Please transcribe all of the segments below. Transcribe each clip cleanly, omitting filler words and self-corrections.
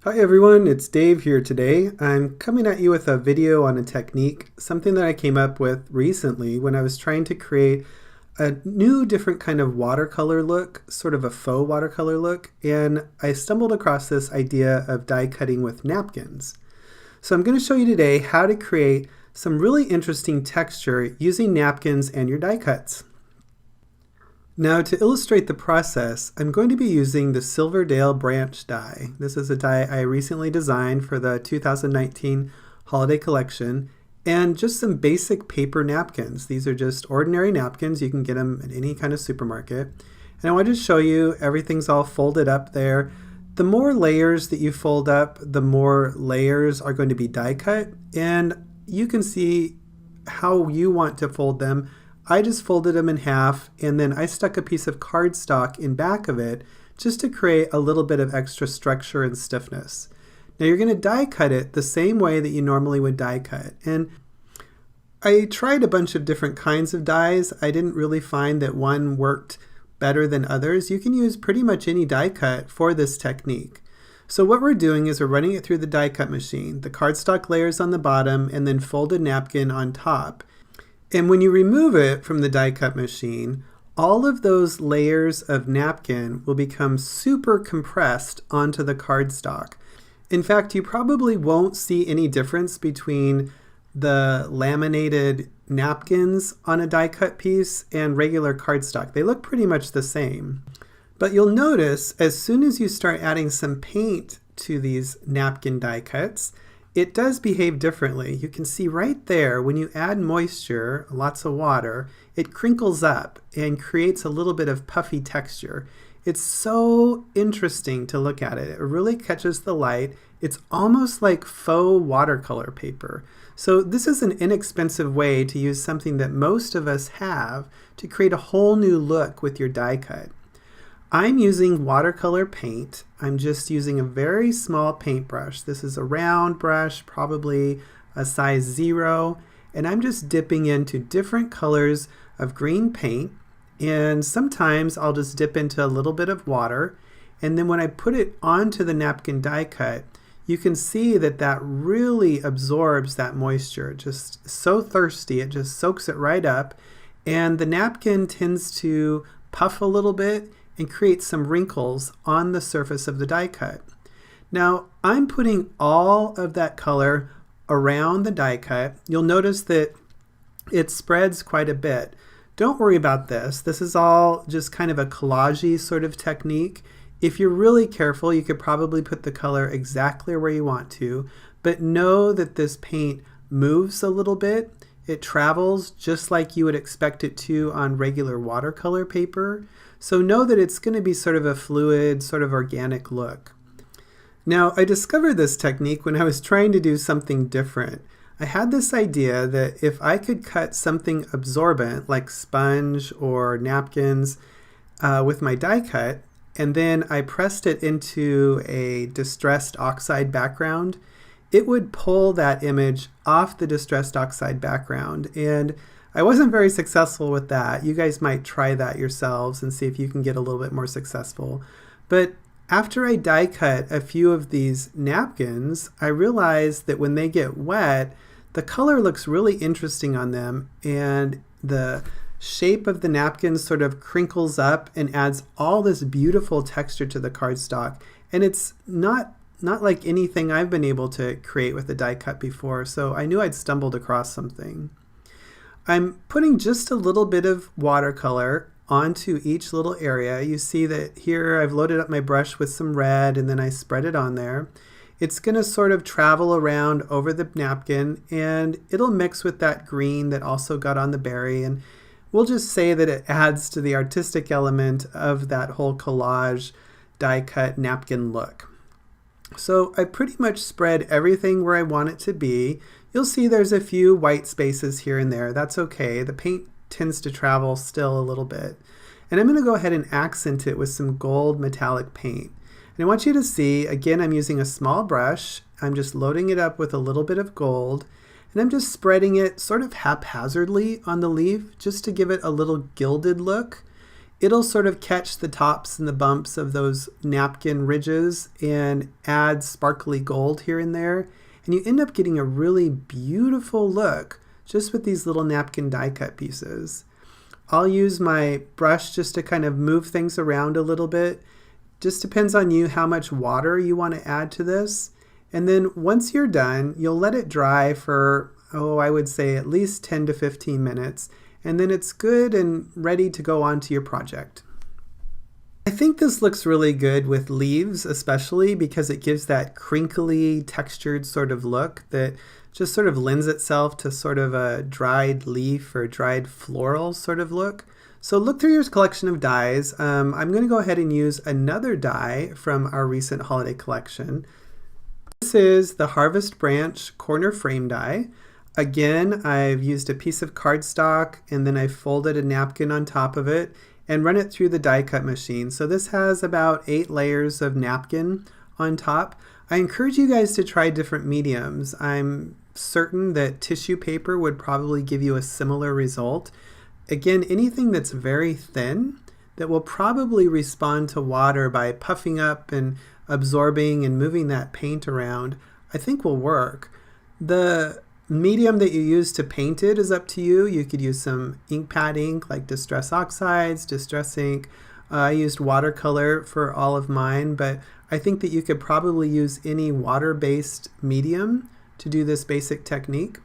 Hi everyone, it's Dave here today. I'm coming at you with a video on a technique, something that I came up with recently when I was trying to create a new different kind of watercolor look, sort of a faux watercolor look, and I stumbled across this idea of die cutting with napkins. So I'm going to show you today how to create some really interesting texture using napkins and your die cuts. Now to illustrate the process, I'm going to be using the Silverdale branch die. This is a die I recently designed for the 2019 holiday collection, and just some basic paper napkins. These are just ordinary napkins. You can get them at any kind of supermarket. And I wanted to show you everything's all folded up there. The more layers that you fold up, the more layers are going to be die cut, and you can see how you want to fold them. I just folded them in half, and then I stuck a piece of cardstock in back of it just to create a little bit of extra structure and stiffness. Now you're going to die cut it the same way that you normally would die cut. And I tried a bunch of different kinds of dies. I didn't really find that one worked better than others. You can use pretty much any die cut for this technique. So what we're doing is we're running it through the die cut machine, the cardstock layers on the bottom and then folded napkin on top. And when you remove it from the die cut machine, all of those layers of napkin will become super compressed onto the cardstock. In fact, you probably won't see any difference between the laminated napkins on a die cut piece and regular cardstock. They look pretty much the same. But you'll notice as soon as you start adding some paint to these napkin die cuts, it does behave differently. You can see right there when you add moisture, lots of water, it crinkles up and creates a little bit of puffy texture. It's so interesting to look at it. It really catches the light. It's almost like faux watercolor paper. So this is an inexpensive way to use something that most of us have to create a whole new look with your die cut. I'm using watercolor paint. I'm just using a very small paintbrush. This is a round brush, probably a size 0, and I'm just dipping into different colors of green paint, and sometimes I'll just dip into a little bit of water, and then when I put it onto the napkin die cut, you can see that that really absorbs that moisture. Just so thirsty, it just soaks it right up, and the napkin tends to puff a little bit and create some wrinkles on the surface of the die cut. Now I'm putting all of that color around the die cut. You'll notice that it spreads quite a bit. Don't worry about this. This is all just kind of a collage-y sort of technique. If you're really careful, you could probably put the color exactly where you want to, but know that this paint moves a little bit. It travels just like you would expect it to on regular watercolor paper. So know that it's going to be sort of a fluid, sort of organic look. Now, I discovered this technique when I was trying to do something different. I had this idea that if I could cut something absorbent like sponge or napkins with my die cut, and then I pressed it into a distressed oxide background, it would pull that image off the distressed oxide background. And I wasn't very successful with that. You guys might try that yourselves and see if you can get a little bit more successful. But after I die cut a few of these napkins, I realized that when they get wet, the color looks really interesting on them, and the shape of the napkins sort of crinkles up and adds all this beautiful texture to the cardstock. And it's not like anything I've been able to create with a die cut before, so I knew I'd stumbled across something. I'm putting just a little bit of watercolor onto each little area. You see that here I've loaded up my brush with some red and then I spread it on there. It's going to sort of travel around over the napkin and it'll mix with that green that also got on the berry, and we'll just say that it adds to the artistic element of that whole collage die cut napkin look. So I pretty much spread everything where I want it to be. You'll see there's a few white spaces here and there. That's okay. The paint tends to travel still a little bit. And I'm going to go ahead and accent it with some gold metallic paint. And I want you to see, again, I'm using a small brush. I'm just loading it up with a little bit of gold. And I'm just spreading it sort of haphazardly on the leaf just to give it a little gilded look. it'll sort of catch the tops and the bumps of those napkin ridges and add sparkly gold here and there. And you end up getting a really beautiful look just with these little napkin die cut pieces. I'll use my brush just to kind of move things around a little bit. Just depends on you how much water you want to add to this. And then once you're done, you'll let it dry for, I would say at least 10 to 15 minutes. And then it's good and ready to go on to your project. I think this looks really good with leaves, especially because it gives that crinkly, textured sort of look that just sort of lends itself to sort of a dried leaf or dried floral sort of look. So look through your collection of dies. I'm going to go ahead and use another die from our recent holiday collection. This is the Harvest Branch corner frame die. Again, I've used a piece of cardstock and then I folded a napkin on top of it and run it through the die cut machine. So this has about 8 layers of napkin on top. I encourage you guys to try different mediums. I'm certain that tissue paper would probably give you a similar result. Again, anything that's very thin that will probably respond to water by puffing up and absorbing and moving that paint around, I think will work. The medium that you use to paint it is up to you. You could use some ink pad ink like Distress Oxides, Distress ink. I used watercolor for all of mine, but I think that you could probably use any water-based medium to do this basic technique.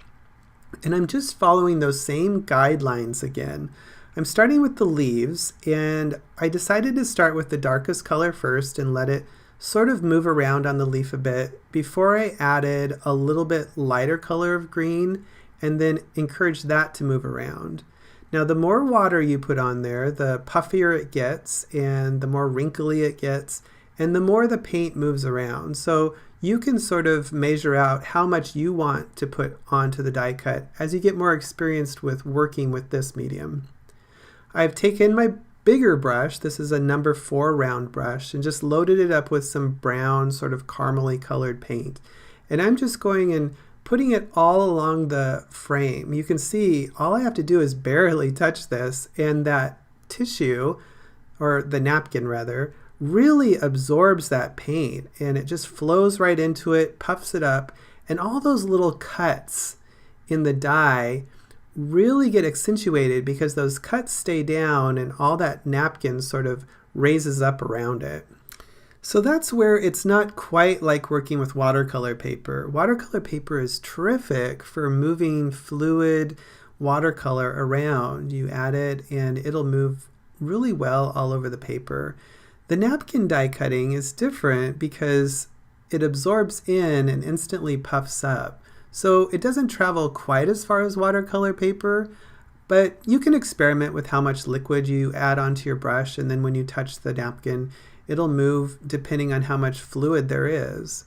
And I'm just following those same guidelines again. I'm starting with the leaves, and I decided to start with the darkest color first and let it sort of move around on the leaf a bit before I added a little bit lighter color of green and then encouraged that to move around. Now the more water you put on there, the puffier it gets and the more wrinkly it gets and the more the paint moves around. So you can sort of measure out how much you want to put onto the die cut as you get more experienced with working with this medium. I've taken my bigger brush, this is a number 4 round brush, and just loaded it up with some brown sort of caramely colored paint. And I'm just going and putting it all along the frame. You can see all I have to do is barely touch this, and that tissue, or the napkin rather, really absorbs that paint and it just flows right into it, puffs it up, and all those little cuts in the die really get accentuated because those cuts stay down and all that napkin sort of raises up around it. So that's where it's not quite like working with watercolor paper. Watercolor paper is terrific for moving fluid watercolor around. You add it and it'll move really well all over the paper. The napkin die cutting is different because it absorbs in and instantly puffs up. So it doesn't travel quite as far as watercolor paper, but you can experiment with how much liquid you add onto your brush, and then when you touch the napkin, it'll move depending on how much fluid there is.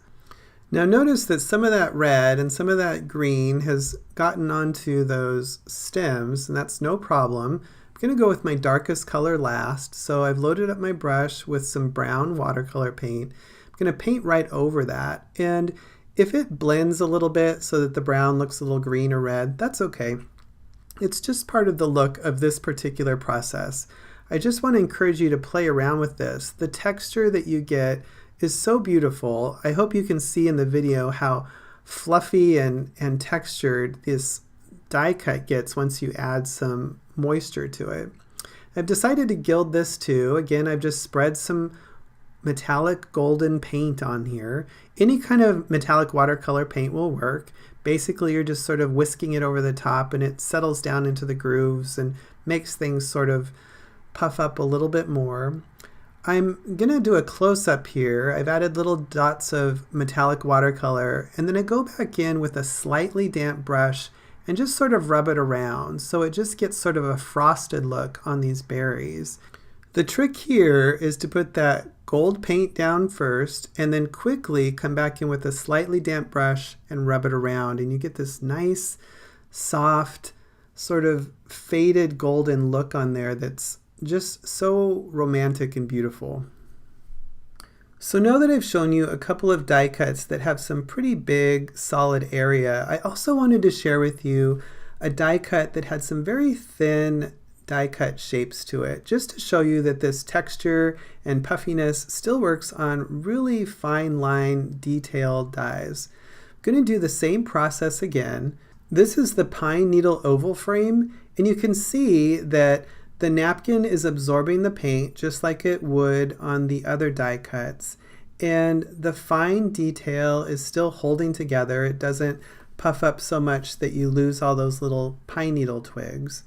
Now notice that some of that red and some of that green has gotten onto those stems, and that's no problem. I'm going to go with my darkest color last, so I've loaded up my brush with some brown watercolor paint. I'm going to paint right over that, and if it blends a little bit so that the brown looks a little green or red, that's okay. It's just part of the look of this particular process. I just want to encourage you to play around with this. The texture that you get is so beautiful. I hope you can see in the video how fluffy and textured this die cut gets once you add some moisture to it. I've decided to gild this too. Again, I've just spread some metallic golden paint on here. Any kind of metallic watercolor paint will work. Basically, you're just sort of whisking it over the top and it settles down into the grooves and makes things sort of puff up a little bit more. I'm going to do a close-up here. I've added little dots of metallic watercolor, and then I go back in with a slightly damp brush and just sort of rub it around so it just gets sort of a frosted look on these berries. The trick here is to put that gold paint down first and then quickly come back in with a slightly damp brush and rub it around, and you get this nice, soft, sort of faded golden look on there that's just so romantic and beautiful. So now that I've shown you a couple of die cuts that have some pretty big solid area, I also wanted to share with you a die cut that had some very thin die cut shapes to it, just to show you that this texture and puffiness still works on really fine line detailed dies. I'm going to do the same process again. This is the pine needle oval frame, and you can see that the napkin is absorbing the paint just like it would on the other die cuts. And the fine detail is still holding together. It doesn't puff up so much that you lose all those little pine needle twigs.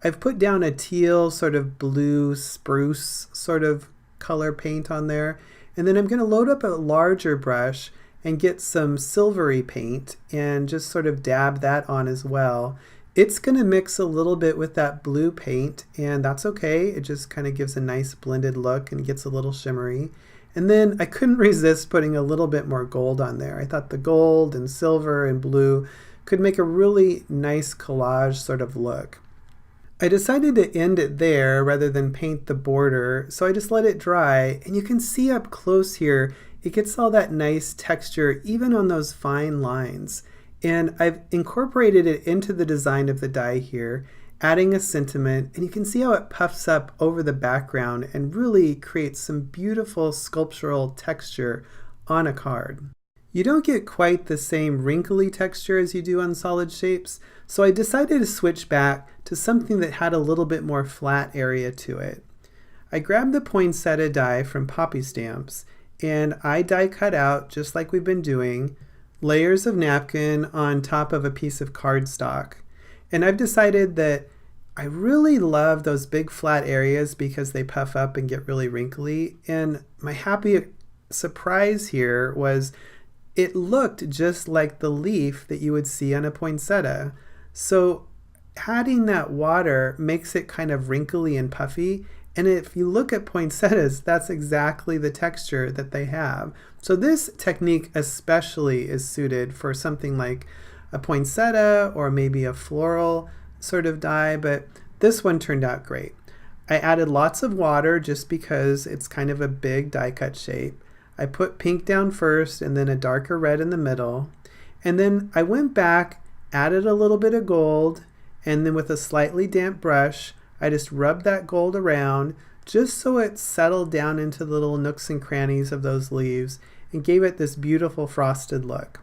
I've put down a teal sort of blue spruce sort of color paint on there. And then I'm going to load up a larger brush and get some silvery paint and just sort of dab that on as well. It's going to mix a little bit with that blue paint, and that's okay. It just kind of gives a nice blended look and gets a little shimmery. And then I couldn't resist putting a little bit more gold on there. I thought the gold and silver and blue could make a really nice collage sort of look. I decided to end it there rather than paint the border, so I just let it dry, and you can see up close here it gets all that nice texture even on those fine lines. And I've incorporated it into the design of the die here, adding a sentiment, and you can see how it puffs up over the background and really creates some beautiful sculptural texture on a card. You don't get quite the same wrinkly texture as you do on solid shapes, so I decided to switch back to something that had a little bit more flat area to it. I grabbed the poinsettia die from Poppy Stamps, and I die cut out, just like we've been doing, layers of napkin on top of a piece of cardstock. And I've decided that I really love those big flat areas because they puff up and get really wrinkly. And my happy surprise here was it looked just like the leaf that you would see on a poinsettia. So adding that water makes it kind of wrinkly and puffy. And if you look at poinsettias, that's exactly the texture that they have. So this technique especially is suited for something like a poinsettia or maybe a floral sort of die, but this one turned out great. I added lots of water just because it's kind of a big die cut shape. I put pink down first and then a darker red in the middle. And then I went back, added a little bit of gold, and then with a slightly damp brush, I just rubbed that gold around just so it settled down into the little nooks and crannies of those leaves and gave it this beautiful frosted look.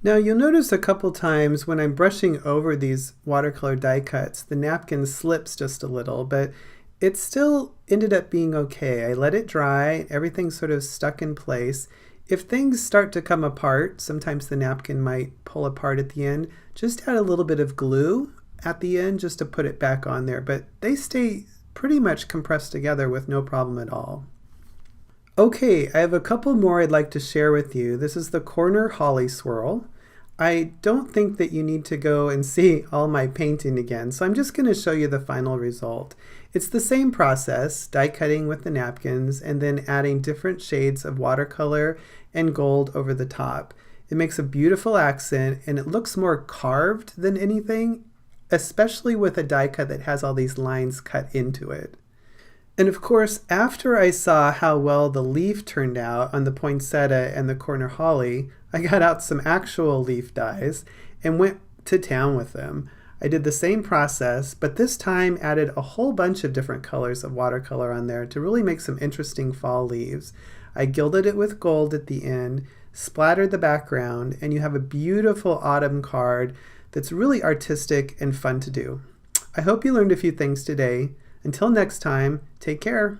Now you'll notice a couple times when I'm brushing over these watercolor die cuts, the napkin slips just a little, but it still ended up being okay. I let it dry, everything sort of stuck in place. If things start to come apart, sometimes the napkin might pull apart at the end, just add a little bit of glue at the end just to put it back on there, but they stay pretty much compressed together with no problem at all. Okay, I have a couple more I'd like to share with you. This is the corner holly swirl. I don't think that you need to go and see all my painting again, so I'm just going to show you the final result. It's the same process, die cutting with the napkins and then adding different shades of watercolor and gold over the top. It makes a beautiful accent and it looks more carved than anything, especially with a die cut that has all these lines cut into it. And of course, after I saw how well the leaf turned out on the poinsettia and the corner holly, I got out some actual leaf dies and went to town with them. I did the same process, but this time added a whole bunch of different colors of watercolor on there to really make some interesting fall leaves. I gilded it with gold at the end, splattered the background, and you have a beautiful autumn card that's really artistic and fun to do. I hope you learned a few things today. Until next time, take care.